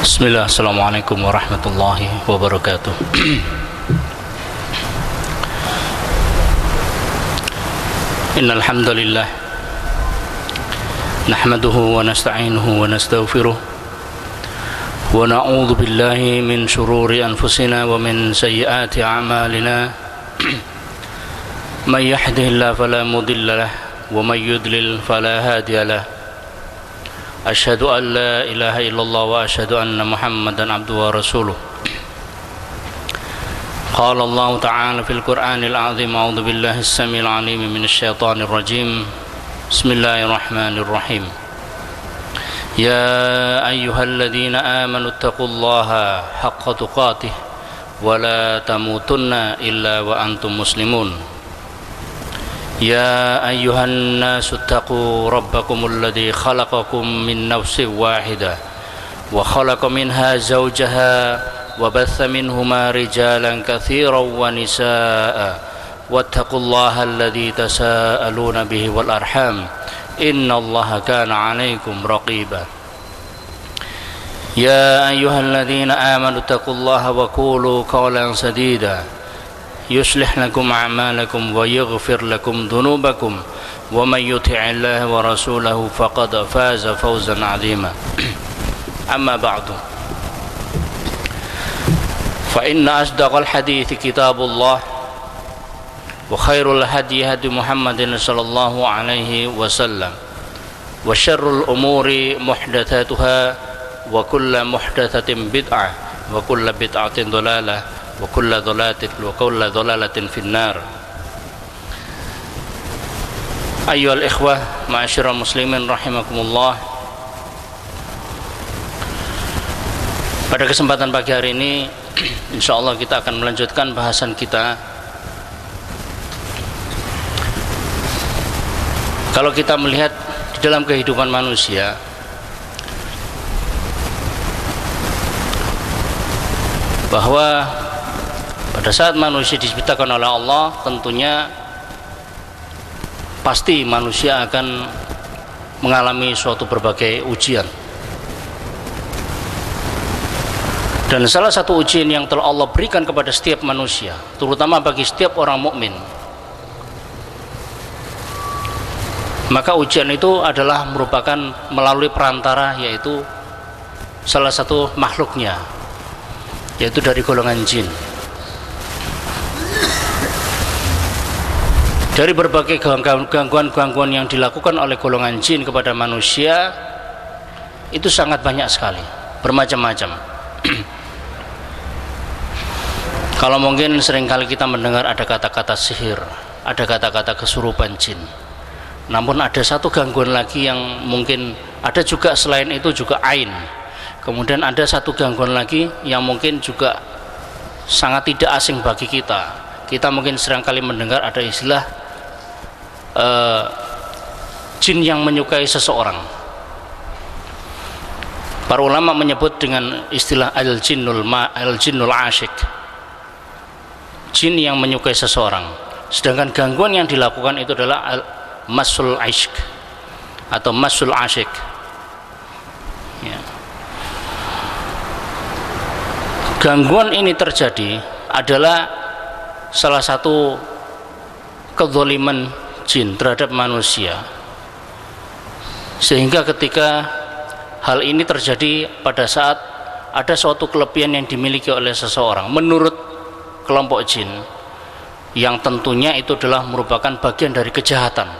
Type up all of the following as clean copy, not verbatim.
Bismillah, Assalamualaikum warahmatullahi wabarakatuh. Innal hamdalillah nahmaduhu wa nasta'inuhu wa nastaghfiruh wa na'udzu billahi min shururi anfusina wa min sayyiati a'malina. Man yahdihillahu fala mudilla lahu wa man yudlil fala hadiya lahu. Asyhadu an la ilaha illallah wa asyhadu anna Muhammadan abduhu wa rasuluh. Qala Allah ta'ala fil Qur'anil azim, a'udzu billahi as-sami'il 'alim minasy syaithanir rajim. Bismillahirrahmanirrahim. Ya ayyuhalladzina amanu taqullaha haqqa tuqatih wa la tamutunna illa wa antum muslimun. يا أيها الناس اتقوا ربكم الذي خلقكم من نفس واحدة وخلق منها زوجها وبث منهما رجالا كثيرا ونساء واتقوا الله الذي تساءلون به والأرحام إن الله كان عليكم رقيبا يا أيها الذين آمنوا اتقوا الله وقولوا قولا سديدا يصلح لكم أعمالكم ويغفر لكم ذنوبكم ومن يطع الله ورسوله فقد فاز فوزا عظيما أما بعد فإن أصدق الحديث كتاب الله وخير الهدي هدي محمد صلى الله عليه وسلم وشر الأمور محدثاتها وكل محدثة بدعة وكل بدعة ضلالة wa kullu dhalalatin finnar. Ayyuhal ikhwah ma'asyiral muslimin rahimakumullah. Pada kesempatan pagi hari ini insyaallah kita akan melanjutkan bahasan kita. Kalau kita melihat di dalam kehidupan manusia, bahwa pada saat manusia diciptakan oleh Allah, tentunya pasti manusia akan mengalami suatu berbagai ujian. Dan salah satu ujian yang telah Allah berikan kepada setiap manusia, terutama bagi setiap orang mukmin, maka ujian itu adalah merupakan melalui perantara, yaitu salah satu makhluknya, yaitu dari golongan jin. Dari berbagai gangguan-gangguan yang dilakukan oleh golongan jin kepada manusia itu sangat banyak sekali, bermacam-macam. Kalau mungkin seringkali kita mendengar ada kata-kata sihir, ada kata-kata kesurupan jin. Namun ada satu gangguan lagi yang mungkin ada juga selain itu, juga ain. Kemudian ada satu gangguan lagi yang mungkin juga sangat tidak asing bagi kita. Kita mungkin seringkali mendengar ada istilah jin yang menyukai seseorang. Para ulama menyebut dengan istilah al-jinnul asyik, jin yang menyukai seseorang. Sedangkan gangguan yang dilakukan itu adalah masul asyik atau masul asyik, ya. Gangguan ini terjadi adalah salah satu kezaliman jin terhadap manusia, sehingga ketika hal ini terjadi pada saat ada suatu kelebihan yang dimiliki oleh seseorang menurut kelompok jin, yang tentunya itu adalah merupakan bagian dari kejahatan,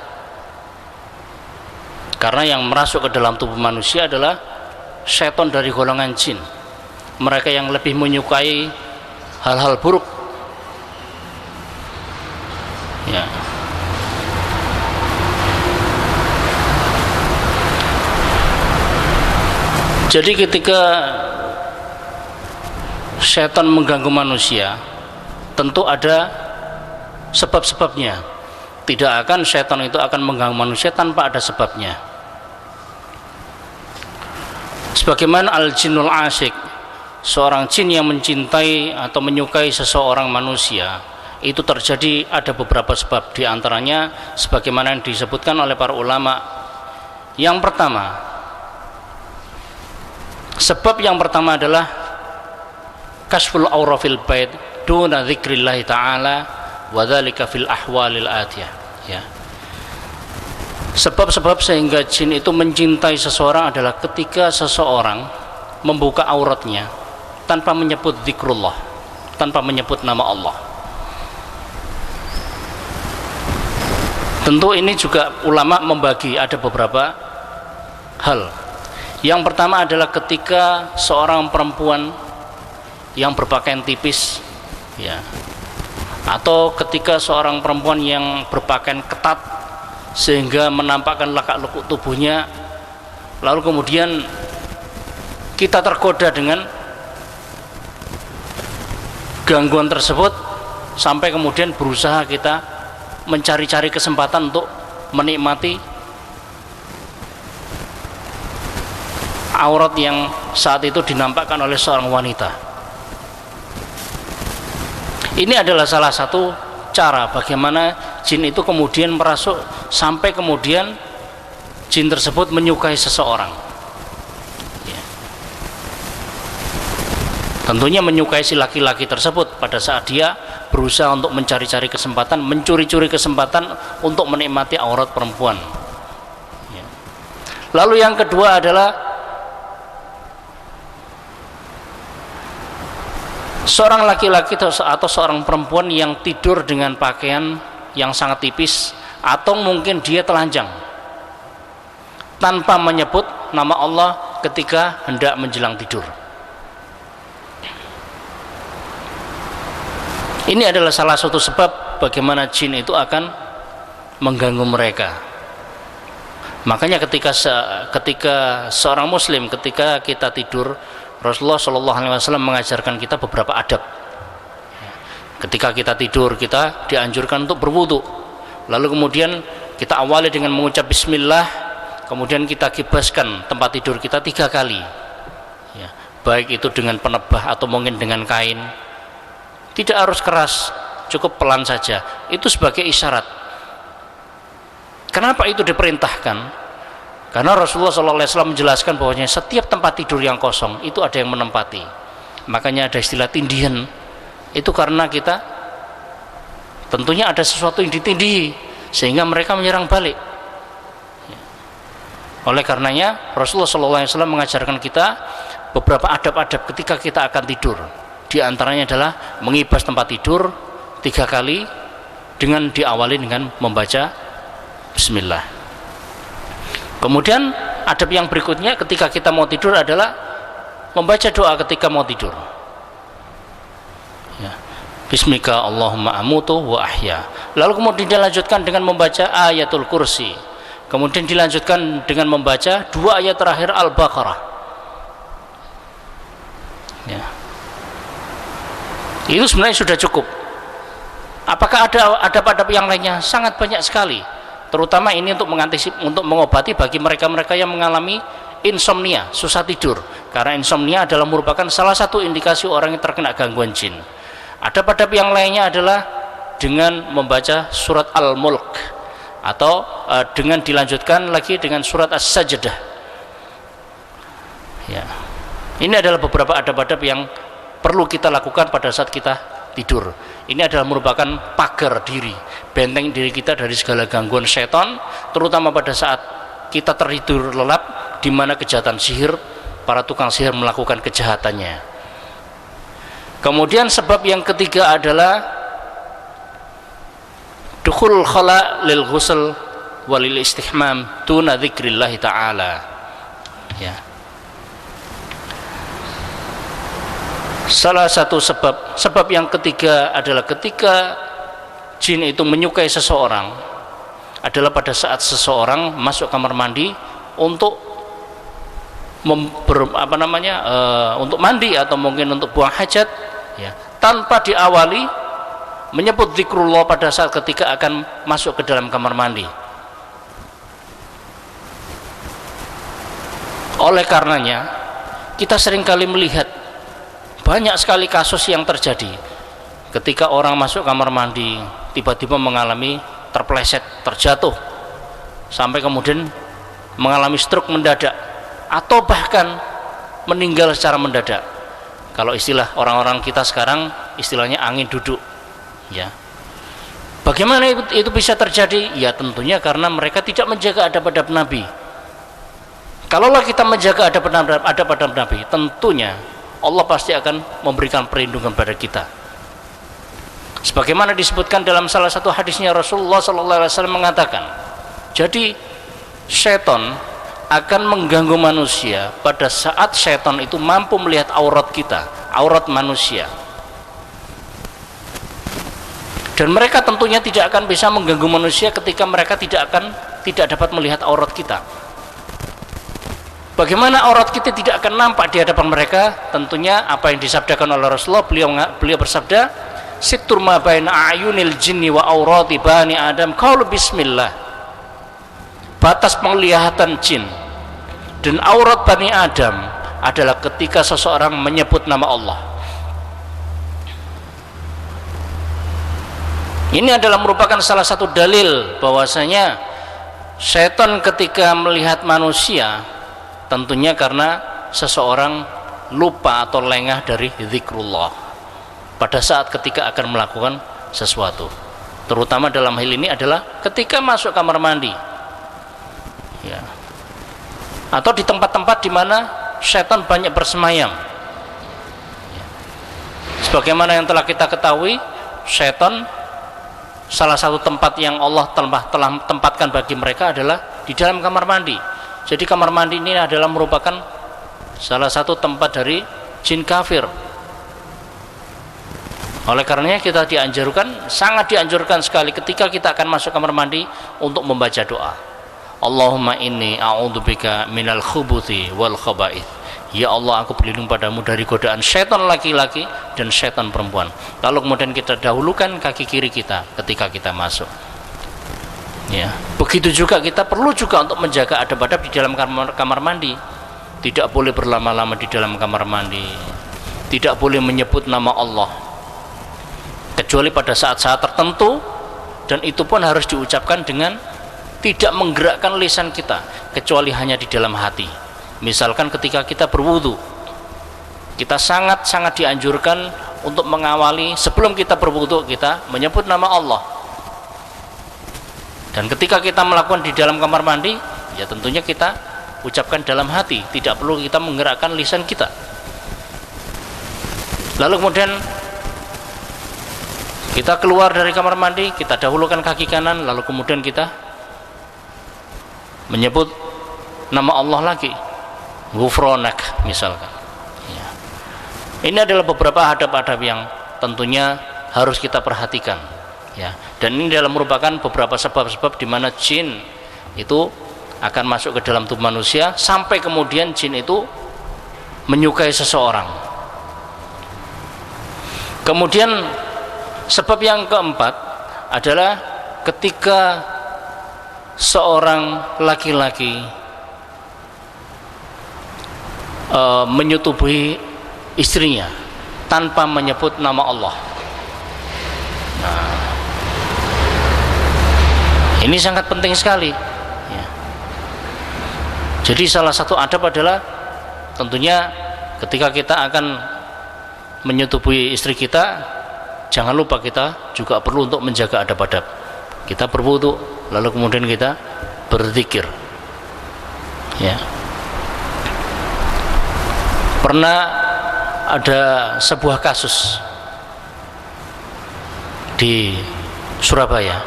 karena yang merasuk ke dalam tubuh manusia adalah setan dari golongan jin, mereka yang lebih menyukai hal-hal buruk, ya. Jadi ketika setan mengganggu manusia, tentu ada sebab-sebabnya. Tidak akan setan itu akan mengganggu manusia tanpa ada sebabnya. Sebagaimana al-jinnul asyik, seorang jin yang mencintai atau menyukai seseorang manusia, itu terjadi ada beberapa sebab, diantaranya sebagaimana yang disebutkan oleh para ulama. Yang pertama, Sebab yang pertama adalah kasful aura fil bait duna dzikrillah ta'ala wa dzalika fil ahwalil atiyah, ya. Sebab-sebab sehingga jin itu mencintai seseorang adalah ketika seseorang membuka auratnya tanpa menyebut zikrullah, tanpa menyebut nama Allah. Tentu ini juga ulama membagi, ada beberapa hal. Yang pertama adalah ketika seorang perempuan yang berpakaian tipis, ya, atau ketika seorang perempuan yang berpakaian ketat sehingga menampakkan lekuk-lekuk tubuhnya, lalu kemudian kita tergoda dengan gangguan tersebut sampai kemudian berusaha kita mencari-cari kesempatan untuk menikmati aurat yang saat itu dinampakkan oleh seorang wanita. Ini adalah salah satu cara bagaimana jin itu kemudian merasuk sampai kemudian jin tersebut menyukai seseorang, ya. Tentunya menyukai si laki-laki tersebut pada saat dia berusaha untuk mencari-cari kesempatan, mencuri-curi kesempatan untuk menikmati aurat perempuan, ya. Lalu yang kedua adalah seorang laki-laki atau seorang perempuan yang tidur dengan pakaian yang sangat tipis, atau mungkin dia telanjang tanpa menyebut nama Allah ketika hendak menjelang tidur. Ini adalah salah satu sebab bagaimana jin itu akan mengganggu mereka. Makanya ketika seorang muslim, ketika kita tidur, Rasulullah SAW mengajarkan kita beberapa adab. Ketika kita tidur, kita dianjurkan untuk berwudu. Lalu kemudian kita awali dengan mengucap bismillah, kemudian kita kibaskan tempat tidur kita 3 kali, ya, baik itu dengan penebah atau mungkin dengan kain. Tidak harus keras, cukup pelan saja. Itu sebagai isyarat. Kenapa itu diperintahkan? Karena Rasulullah SAW menjelaskan bahwasanya setiap tempat tidur yang kosong itu ada yang menempati. Makanya ada istilah tindihan. Itu karena kita tentunya ada sesuatu yang ditindihi sehingga mereka menyerang balik. Oleh karenanya Rasulullah SAW mengajarkan kita beberapa adab-adab ketika kita akan tidur. Di antaranya adalah mengibas tempat tidur 3 kali dengan diawali dengan membaca bismillah. Kemudian adab yang berikutnya ketika kita mau tidur adalah membaca doa ketika mau tidur, ya. Bismika Allahumma amutu wa ahya. Lalu kemudian dilanjutkan dengan membaca ayatul kursi. Kemudian dilanjutkan dengan membaca 2 ayat terakhir Al-Baqarah, ya. Itu sebenarnya sudah cukup. Apakah ada adab-adab yang lainnya? Sangat banyak sekali. Terutama ini untuk mengobati bagi mereka-mereka yang mengalami insomnia, susah tidur. Karena insomnia adalah merupakan salah satu indikasi orang yang terkena gangguan jin. Adab-adab yang lainnya adalah dengan membaca surat Al-Mulk, atau dengan dilanjutkan lagi dengan surat As-Sajdah, ya. Ini adalah beberapa adab-adab yang perlu kita lakukan pada saat kita tidur. Ini adalah merupakan pagar diri, benteng diri kita dari segala gangguan setan, terutama pada saat kita tertidur lelap, di mana kejahatan sihir, para tukang sihir melakukan kejahatannya. Kemudian sebab yang ketiga adalah dukhul khala lil ghusl walil istihmam tuna dzikrillah ta'ala, ya. Salah satu sebab yang ketiga adalah ketika jin itu menyukai seseorang adalah pada saat seseorang masuk kamar mandi untuk untuk mandi atau mungkin untuk buang hajat, ya, tanpa diawali menyebut zikrullah pada saat ketika akan masuk ke dalam kamar mandi. Oleh karenanya kita seringkali melihat banyak sekali kasus yang terjadi ketika orang masuk kamar mandi tiba-tiba mengalami terpleset, terjatuh, sampai kemudian mengalami stroke mendadak, atau bahkan meninggal secara mendadak. Kalau istilah orang-orang kita sekarang istilahnya angin duduk, ya. Bagaimana itu bisa terjadi? Ya tentunya karena mereka tidak menjaga adab-adab Nabi. Kalaulah kita menjaga adab-adab Nabi, tentunya Allah pasti akan memberikan perlindungan pada kita. Sebagaimana disebutkan dalam salah satu hadisnya, Rasulullah SAW mengatakan, jadi setan akan mengganggu manusia pada saat setan itu mampu melihat aurat kita, aurat manusia. Dan mereka tentunya tidak akan bisa mengganggu manusia ketika mereka tidak dapat melihat aurat kita. Bagaimana aurat kita tidak akan nampak di hadapan mereka? Tentunya apa yang disabdakan oleh Rasulullah, beliau bersabda, "Sittur ma baina a'yunil jinni wa aurati bani Adam qaul bismillah." Batas penglihatan jin dan aurat Bani Adam adalah ketika seseorang menyebut nama Allah. Ini adalah merupakan salah satu dalil bahwasanya setan ketika melihat manusia tentunya karena seseorang lupa atau lengah dari zikrullah pada saat ketika akan melakukan sesuatu, terutama dalam hal ini adalah ketika masuk kamar mandi, ya, atau di tempat-tempat di mana setan banyak bersemayam. Sebagaimana yang telah kita ketahui, setan salah satu tempat yang Allah telah tempatkan bagi mereka adalah di dalam kamar mandi. Jadi kamar mandi ini adalah merupakan salah satu tempat dari jin kafir. Oleh karenanya kita dianjurkan, sangat dianjurkan sekali ketika kita akan masuk kamar mandi untuk membaca doa. Allahumma inni a'udzubika minal khubuthi wal khaba'ith. Ya Allah, aku berlindung padamu dari godaan setan laki-laki dan setan perempuan. Lalu kemudian kita dahulukan kaki kiri kita ketika kita masuk. Ya, begitu juga kita perlu juga untuk menjaga adab-adab di dalam kamar mandi. Tidak boleh berlama-lama di dalam kamar mandi. Tidak boleh menyebut nama Allah kecuali pada saat-saat tertentu, dan itu pun harus diucapkan dengan tidak menggerakkan lisan kita, kecuali hanya di dalam hati. Misalkan ketika kita berwudu, kita sangat-sangat dianjurkan untuk mengawali sebelum kita berwudu kita menyebut nama Allah. Dan ketika kita melakukan di dalam kamar mandi, ya tentunya kita ucapkan dalam hati, tidak perlu kita menggerakkan lisan kita. Lalu kemudian kita keluar dari kamar mandi, kita dahulukan kaki kanan, lalu kemudian kita menyebut nama Allah lagi, Ghufranak misalkan, ya. Ini adalah beberapa adab-adab yang tentunya harus kita perhatikan, ya. Dan ini adalah merupakan beberapa sebab-sebab di mana jin itu akan masuk ke dalam tubuh manusia sampai kemudian jin itu menyukai seseorang. Kemudian sebab yang keempat adalah ketika seorang laki-laki menyetubuhi istrinya tanpa menyebut nama Allah. Nah, ini sangat penting sekali, ya. Jadi salah satu adab adalah tentunya ketika kita akan menyetubuhi istri kita, jangan lupa kita juga perlu untuk menjaga adab-adab. Kita berwudu, lalu kemudian kita berzikir, ya. Pernah ada sebuah kasus di Surabaya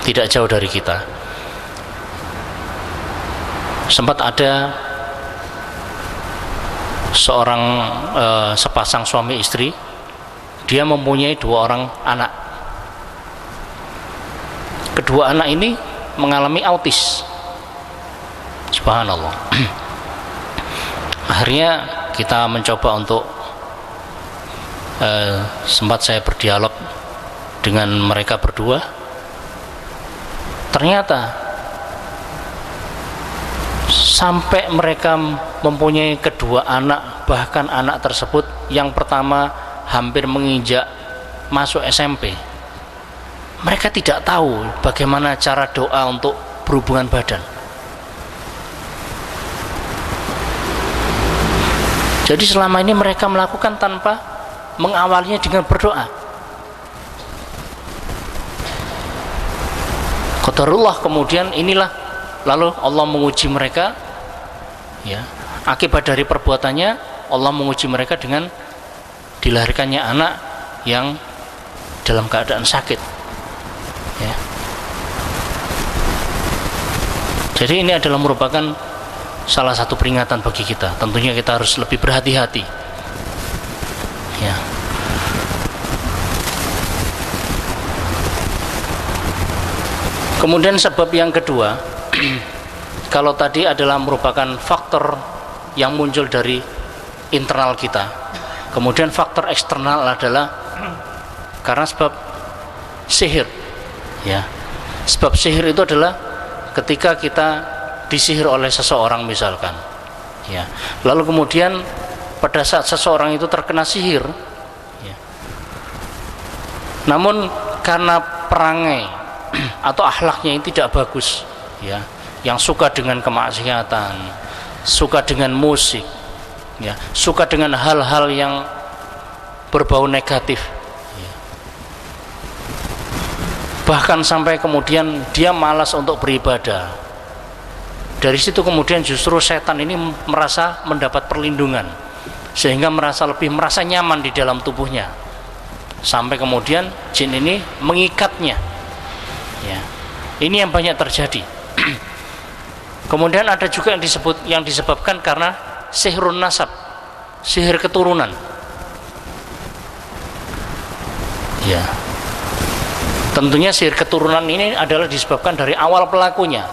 tidak jauh dari kita. Sempat ada seorang sepasang suami istri, dia mempunyai 2 orang anak. Kedua anak ini mengalami autis. Subhanallah. Akhirnya kita mencoba untuk sempat saya berdialog dengan mereka berdua. Ternyata sampai mereka mempunyai kedua anak, bahkan anak tersebut yang pertama hampir menginjak masuk SMP, mereka tidak tahu bagaimana cara doa untuk berhubungan badan. Jadi selama ini mereka melakukan tanpa mengawalinya dengan berdoa. Qadarullah, kemudian inilah lalu Allah menguji mereka, ya, akibat dari perbuatannya Allah menguji mereka dengan dilahirkannya anak yang dalam keadaan sakit, ya. Jadi ini adalah merupakan salah satu peringatan bagi kita. Tentunya kita harus lebih berhati-hati, ya. Kemudian sebab yang kedua, kalau tadi adalah merupakan faktor yang muncul dari internal kita, kemudian faktor eksternal adalah karena sebab sihir, ya. Sebab sihir itu adalah ketika kita disihir oleh seseorang misalkan, ya. Lalu kemudian pada saat seseorang itu terkena sihir, ya, namun karena perangai atau akhlaknya ini tidak bagus, ya, yang suka dengan kemaksiatan, suka dengan musik, ya, suka dengan hal-hal yang berbau negatif, ya. Bahkan sampai kemudian dia malas untuk beribadah. Dari situ kemudian justru setan ini merasa mendapat perlindungan, sehingga merasa nyaman di dalam tubuhnya, sampai kemudian jin ini mengikatnya, ya. Ini yang banyak terjadi. Kemudian ada juga yang disebabkan karena sihirun nasab, sihir keturunan, ya. Tentunya sihir keturunan ini adalah disebabkan dari awal pelakunya.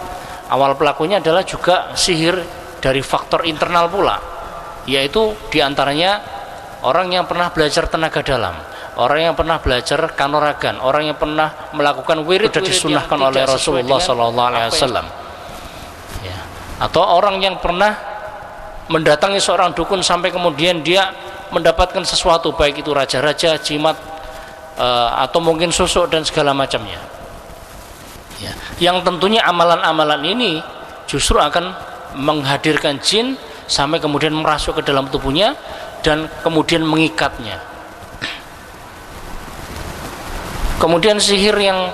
Awal pelakunya adalah juga sihir dari faktor internal pula, yaitu diantaranya orang yang pernah belajar tenaga dalam, orang yang pernah belajar kanuragan, orang yang pernah melakukan wirid sudah disunahkan oleh Rasulullah SAW, ya. Atau orang yang pernah mendatangi seorang dukun sampai kemudian dia mendapatkan sesuatu, baik itu raja-raja, jimat, atau mungkin susuk dan segala macamnya, ya. Yang tentunya amalan-amalan ini justru akan menghadirkan jin sampai kemudian merasuk ke dalam tubuhnya dan kemudian mengikatnya. Kemudian sihir yang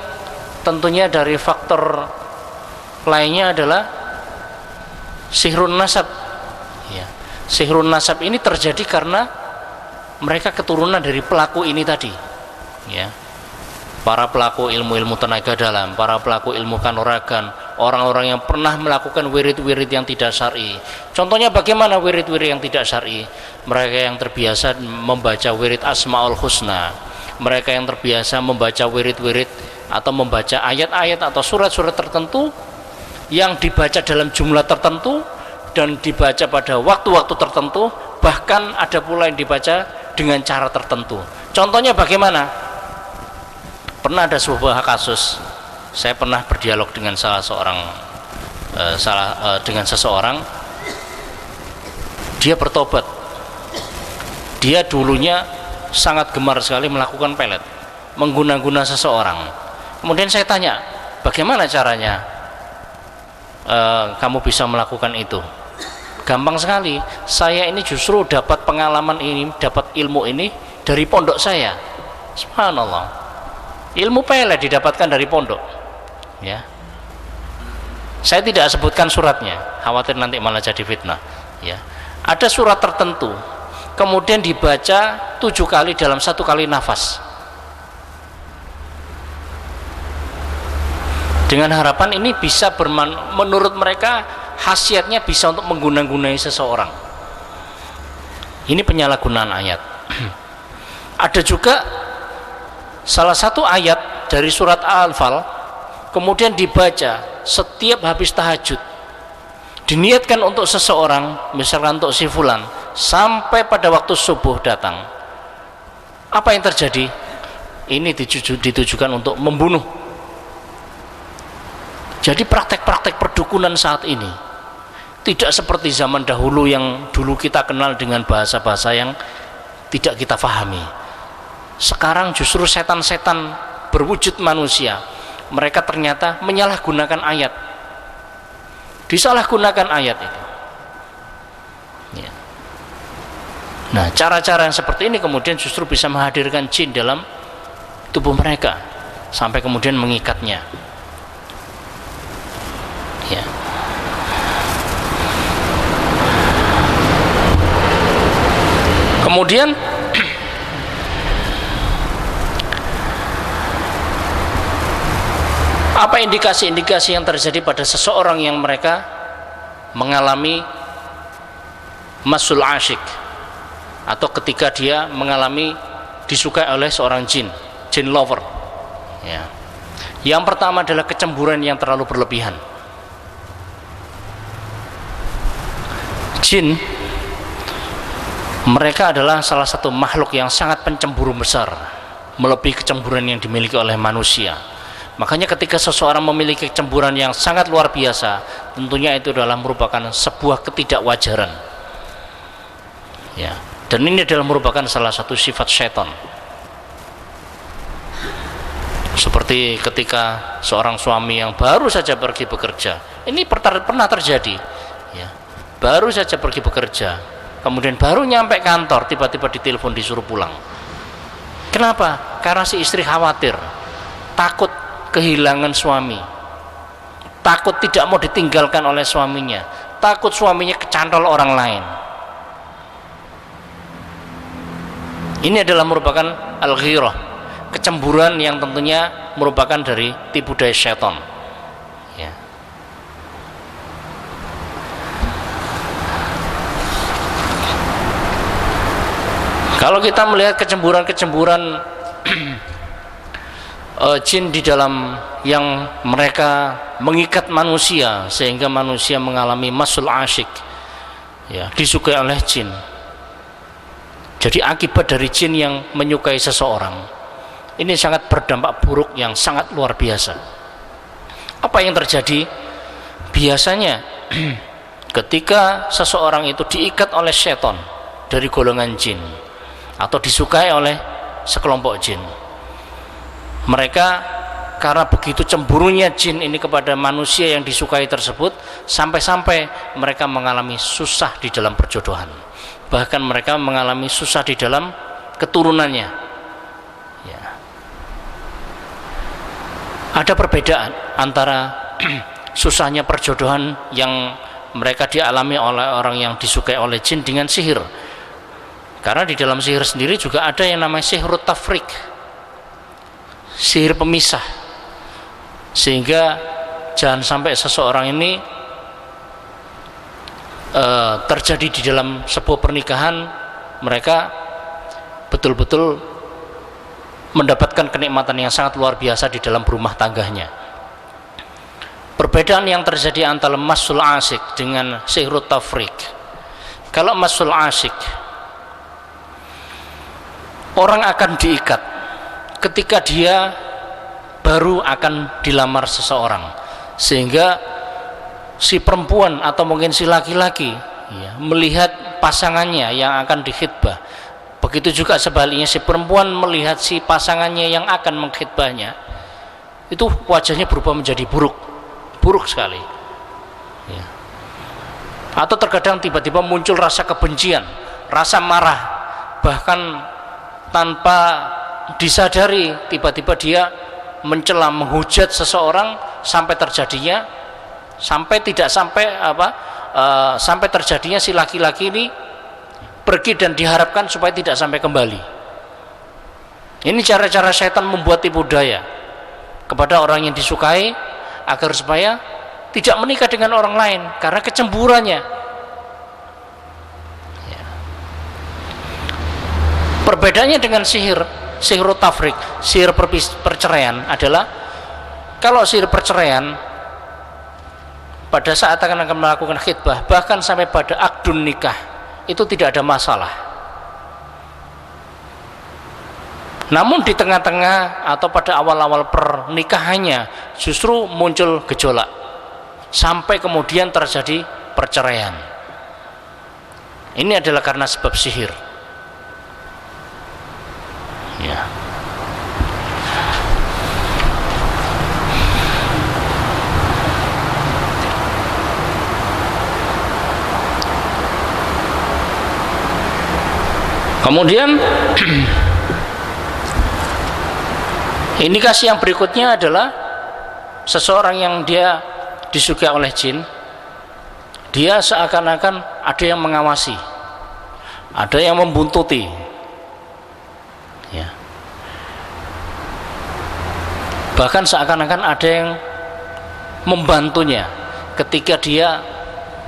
tentunya dari faktor lainnya adalah sihirun nasab, ya. Sihirun nasab ini terjadi karena mereka keturunan dari pelaku ini tadi, ya. Para pelaku ilmu-ilmu tenaga dalam, para pelaku ilmu kanuragan, orang-orang yang pernah melakukan wirid-wirid yang tidak syar'i. Contohnya bagaimana wirid-wirid yang tidak syar'i? Mereka yang terbiasa membaca wirid Asmaul Husna, mereka yang terbiasa membaca wirid-wirid atau membaca ayat-ayat atau surat-surat tertentu yang dibaca dalam jumlah tertentu dan dibaca pada waktu-waktu tertentu, bahkan ada pula yang dibaca dengan cara tertentu. Contohnya bagaimana? Pernah ada sebuah kasus, saya pernah berdialog dengan dengan seseorang. Dia bertobat. Dia dulunya sangat gemar sekali melakukan pelet, mengguna-guna seseorang. Kemudian saya tanya, bagaimana caranya kamu bisa melakukan itu? Gampang sekali, saya ini justru dapat pengalaman ini, dapat ilmu ini dari pondok saya. Subhanallah, ilmu pelet didapatkan dari pondok, ya. Saya tidak sebutkan suratnya, khawatir nanti malah jadi fitnah, ya. Ada surat tertentu kemudian dibaca 7 kali dalam 1 kali nafas, dengan harapan ini bisa menurut mereka khasiatnya bisa untuk mengguna-gunai seseorang. Ini penyalahgunaan ayat. Ada juga salah satu ayat dari surat Al-Anfal kemudian dibaca setiap habis tahajud, diniatkan untuk seseorang, misalkan untuk si fulan, sampai pada waktu subuh datang. Apa yang terjadi? Ini ditujukan untuk membunuh. Jadi praktek-praktek perdukunan saat ini tidak seperti zaman dahulu yang dulu kita kenal dengan bahasa-bahasa yang tidak kita pahami. Sekarang justru setan-setan berwujud manusia, mereka ternyata menyalahgunakan ayat, disalahgunakan ayat itu, ya. Nah, cara-cara yang seperti ini kemudian justru bisa menghadirkan jin dalam tubuh mereka sampai kemudian mengikatnya. Ya. Kemudian apa indikasi-indikasi yang terjadi pada seseorang yang mereka mengalami masul asyik, atau ketika dia mengalami disukai oleh seorang jin lover, ya. Yang pertama adalah kecemburuan yang terlalu berlebihan. Jin mereka adalah salah satu makhluk yang sangat pencemburu besar, melebihi kecemburuan yang dimiliki oleh manusia. Makanya ketika seseorang memiliki kecemburuan yang sangat luar biasa, tentunya itu adalah merupakan sebuah ketidakwajaran, ya. Dan ini adalah merupakan salah satu sifat syaitan. Seperti ketika seorang suami yang baru saja pergi bekerja, ini pernah terjadi, ya. Baru saja pergi bekerja, kemudian baru nyampe kantor, tiba-tiba ditelepon disuruh pulang. Kenapa? Karena si istri khawatir, takut kehilangan suami, takut tidak mau ditinggalkan oleh suaminya, takut suaminya kecantol orang lain. Ini adalah merupakan al-ghirah, kecemburuan yang tentunya merupakan dari tipu daya syaitan, ya. Kalau kita melihat kecemburuan jin di dalam yang mereka mengikat manusia sehingga manusia mengalami masul asyik, ya, disukai oleh jin. Jadi akibat dari jin yang menyukai seseorang ini sangat berdampak buruk yang sangat luar biasa. Apa yang terjadi? Biasanya ketika seseorang itu diikat oleh setan dari golongan jin atau disukai oleh sekelompok jin, mereka karena begitu cemburunya jin ini kepada manusia yang disukai tersebut, sampai-sampai mereka mengalami susah di dalam perjodohan, bahkan mereka mengalami susah di dalam keturunannya, ya. Ada perbedaan antara susahnya perjodohan yang mereka dialami oleh orang yang disukai oleh jin dengan sihir. Karena di dalam sihir sendiri juga ada yang namanya sihir tafrik, sihir pemisah, sehingga jangan sampai seseorang ini terjadi di dalam sebuah pernikahan mereka betul-betul mendapatkan kenikmatan yang sangat luar biasa di dalam rumah tangganya. Perbedaan yang terjadi antara masul asyik dengan sihir tafrik. Kalau masul asyik, orang akan diikat ketika dia baru akan dilamar seseorang, sehingga si perempuan atau mungkin si laki-laki, ya, melihat pasangannya yang akan dikhitbah. Begitu juga sebaliknya, si perempuan melihat si pasangannya yang akan mengkhitbahnya, itu wajahnya berubah menjadi buruk sekali, ya. Atau terkadang tiba-tiba muncul rasa kebencian, rasa marah, bahkan tanpa disadari tiba-tiba dia mencela, menghujat seseorang sampai terjadinya si laki-laki ini pergi dan diharapkan supaya tidak sampai kembali. Ini cara-cara setan membuat tipu daya kepada orang yang disukai agar supaya tidak menikah dengan orang lain karena kecemburuannya. Perbedaannya dengan sihir tafrik, sihir perceraian adalah, kalau sihir perceraian pada saat akan melakukan khitbah, bahkan sampai pada akdun nikah, itu tidak ada masalah. Namun di tengah-tengah atau pada awal-awal pernikahannya justru muncul gejolak sampai kemudian terjadi perceraian. Ini adalah karena sebab sihir, ya. Kemudian indikasi yang berikutnya adalah seseorang yang dia disukai oleh jin, dia seakan-akan ada yang mengawasi, ada yang membuntuti, ya. Bahkan seakan-akan ada yang membantunya ketika dia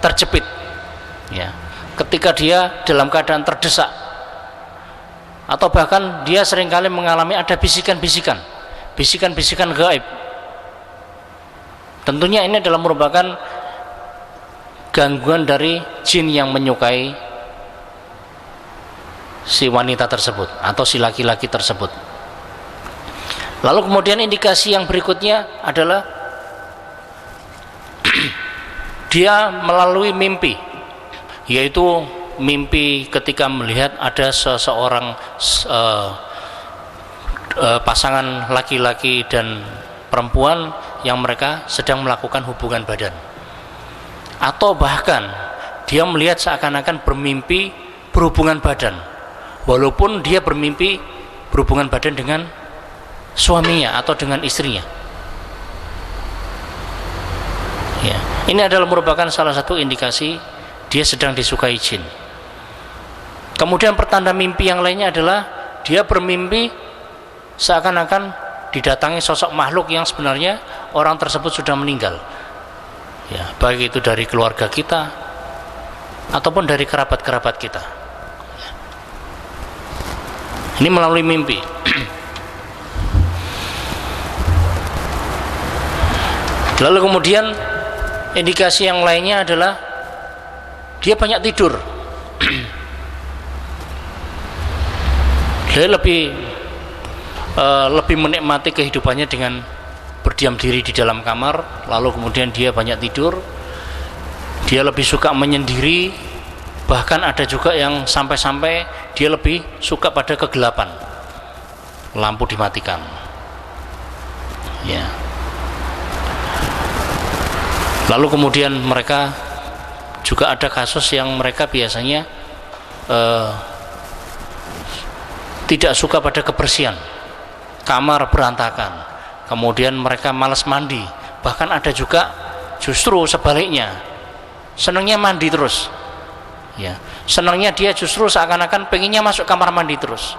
terjepit, ya, ketika dia dalam keadaan terdesak, atau bahkan dia seringkali mengalami ada bisikan-bisikan gaib. Tentunya ini adalah merupakan gangguan dari jin yang menyukai si wanita tersebut atau si laki-laki tersebut. Lalu kemudian indikasi yang berikutnya adalah dia melalui mimpi, yaitu mimpi ketika melihat ada seseorang pasangan laki-laki dan perempuan yang mereka sedang melakukan hubungan badan, atau bahkan dia melihat seakan-akan bermimpi berhubungan badan, walaupun dia bermimpi berhubungan badan dengan suaminya atau dengan istrinya, ya. Ini adalah merupakan salah satu indikasi dia sedang disukai jin. Kemudian pertanda mimpi yang lainnya adalah dia bermimpi seakan-akan didatangi sosok makhluk yang sebenarnya orang tersebut sudah meninggal, ya, baik itu dari keluarga kita ataupun dari kerabat-kerabat kita. Ini melalui mimpi. Lalu kemudian indikasi yang lainnya adalah dia banyak tidur. Dia lebih menikmati kehidupannya dengan berdiam diri di dalam kamar. Lalu kemudian dia banyak tidur. Dia lebih suka menyendiri. Bahkan ada juga yang sampai-sampai dia lebih suka pada kegelapan, lampu dimatikan, ya. Lalu kemudian mereka juga ada kasus yang mereka biasanya tidak suka pada kebersihan, kamar berantakan, kemudian mereka malas mandi. Bahkan ada juga justru sebaliknya, senangnya mandi terus, ya. Senangnya dia justru seakan-akan pengennya masuk kamar mandi terus.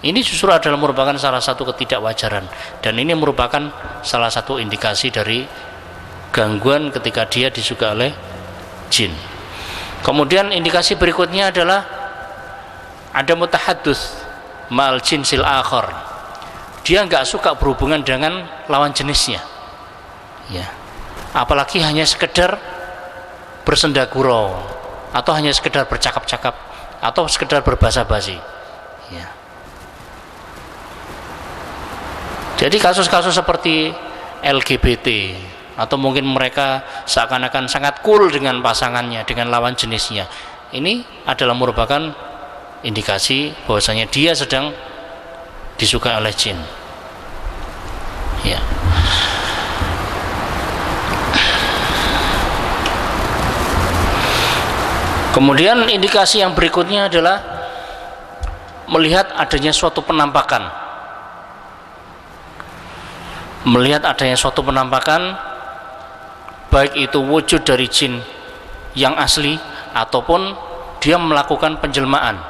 Ini justru adalah merupakan salah satu ketidakwajaran, dan ini merupakan salah satu indikasi dari gangguan ketika dia disukai oleh jin. Kemudian indikasi berikutnya adalah ada mutahaddus ma'al jinsil akhar. Dia nggak suka berhubungan dengan lawan jenisnya, ya. Apalagi hanya sekedar bersendagurau, atau hanya sekedar bercakap-cakap, atau sekedar berbasa-basi, ya. Jadi kasus-kasus seperti LGBT, atau mungkin mereka seakan-akan sangat cool dengan pasangannya, dengan lawan jenisnya, ini adalah merupakan indikasi bahwasanya dia sedang disukai oleh jin, ya. Kemudian indikasi yang berikutnya adalah melihat adanya suatu penampakan, baik itu wujud dari jin yang asli ataupun dia melakukan penjelmaan.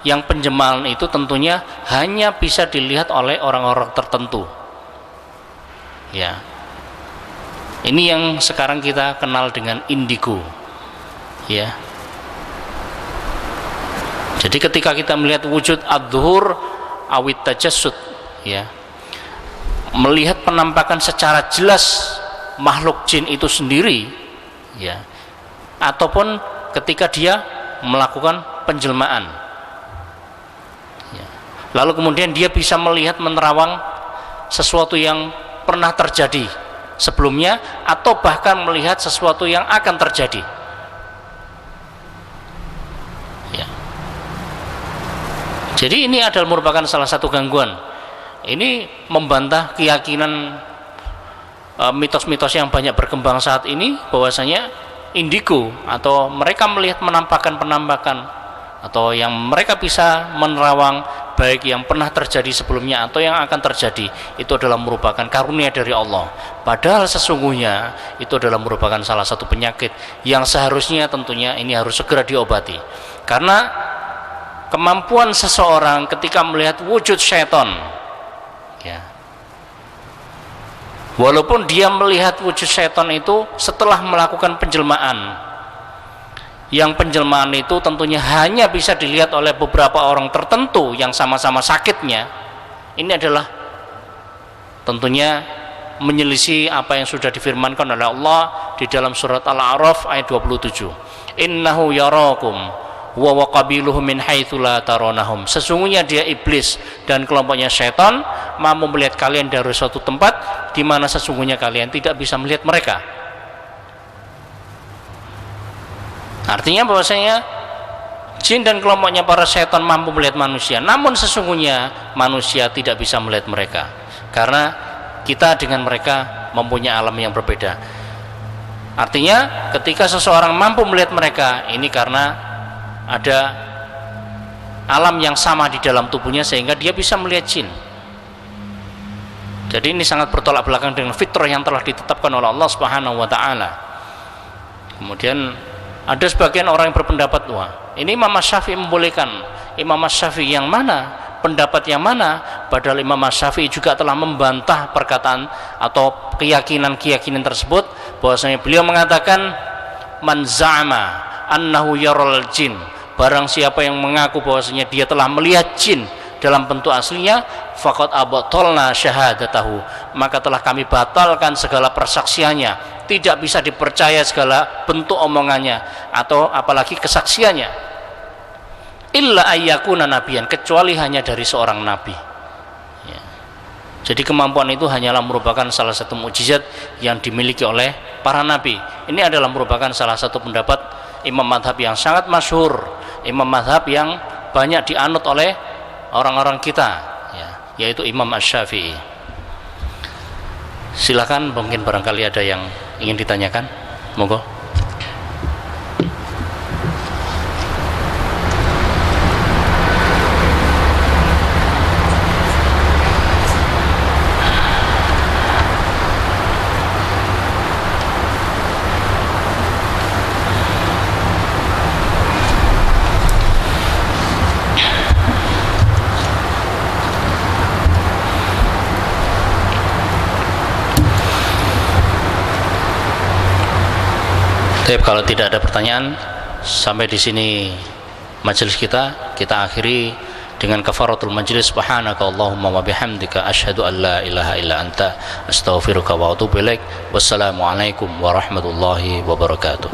Yang penjelmaan itu tentunya hanya bisa dilihat oleh orang-orang tertentu, ya. Ini yang sekarang kita kenal dengan indigo, ya. Jadi ketika kita melihat wujud adzuhur awit tajassud, ya, melihat penampakan secara jelas makhluk jin itu sendiri, ya, ataupun ketika dia melakukan penjelmaan, ya. Lalu kemudian dia bisa melihat menerawang sesuatu yang pernah terjadi sebelumnya, atau bahkan melihat sesuatu yang akan terjadi, ya. Jadi ini adalah merupakan salah satu gangguan. Ini membantah keyakinan mitos-mitos yang banyak berkembang saat ini, bahwasanya indigo atau mereka melihat penampakan atau yang mereka bisa menerawang baik yang pernah terjadi sebelumnya atau yang akan terjadi, itu adalah merupakan karunia dari Allah. Padahal sesungguhnya itu adalah merupakan salah satu penyakit yang seharusnya tentunya ini harus segera diobati. Karena kemampuan seseorang ketika melihat wujud syaitan, ya, walaupun dia melihat wujud syaitan itu setelah melakukan penjelmaan, yang penjelmaan itu tentunya hanya bisa dilihat oleh beberapa orang tertentu yang sama-sama sakitnya, ini adalah tentunya menyelisih apa yang sudah difirmankan oleh Allah di dalam surat Al-A'raf ayat 27. Innahu yarakum wa qabiluhum min haitsu la taronahum. Sesungguhnya dia iblis dan kelompoknya syaitan mampu melihat kalian dari suatu tempat di mana sesungguhnya kalian tidak bisa melihat mereka. Artinya bahwasanya jin dan kelompoknya para setan mampu melihat manusia, namun sesungguhnya manusia tidak bisa melihat mereka, karena kita dengan mereka mempunyai alam yang berbeda. Artinya ketika seseorang mampu melihat mereka, ini karena ada alam yang sama di dalam tubuhnya sehingga dia bisa melihat jin. Jadi ini sangat bertolak belakang dengan fitrah yang telah ditetapkan oleh Allah Subhanahu wa taala. Kemudian ada sebagian orang yang berpendapat, wah ini Imam Asy-Syafi'i membolehkan. Imam Asy-Syafi'i yang mana? Pendapat yang mana? Padahal Imam Asy-Syafi'i juga telah membantah perkataan atau keyakinan tersebut, bahwasanya beliau mengatakan man za'ama annahu yaral jin, barang siapa yang mengaku bahwasanya dia telah melihat jin dalam bentuk aslinya, faqad abatolna syahadatahu, maka telah kami batalkan segala persaksiannya, tidak bisa dipercaya segala bentuk omongannya atau apalagi kesaksiannya, illa ayyakuna nabiyan, kecuali hanya dari seorang nabi, ya. Jadi kemampuan itu hanyalah merupakan salah satu mukjizat yang dimiliki oleh para nabi. Ini adalah merupakan salah satu pendapat imam madhab yang sangat masyhur, imam madhab yang banyak dianut oleh orang-orang kita, ya, yaitu Imam Asy-Syafi'i. Silakan, mungkin barangkali ada yang ingin ditanyakan, monggo. Tapi kalau tidak ada pertanyaan, sampai di sini majelis kita akhiri dengan kafaratul majlis. Subhanaka Allahumma wa bihamdika asyhadu an la ilaha illa anta astaghfiruka wa atubu ilaik. Wassalamualaikum warahmatullahi wabarakatuh.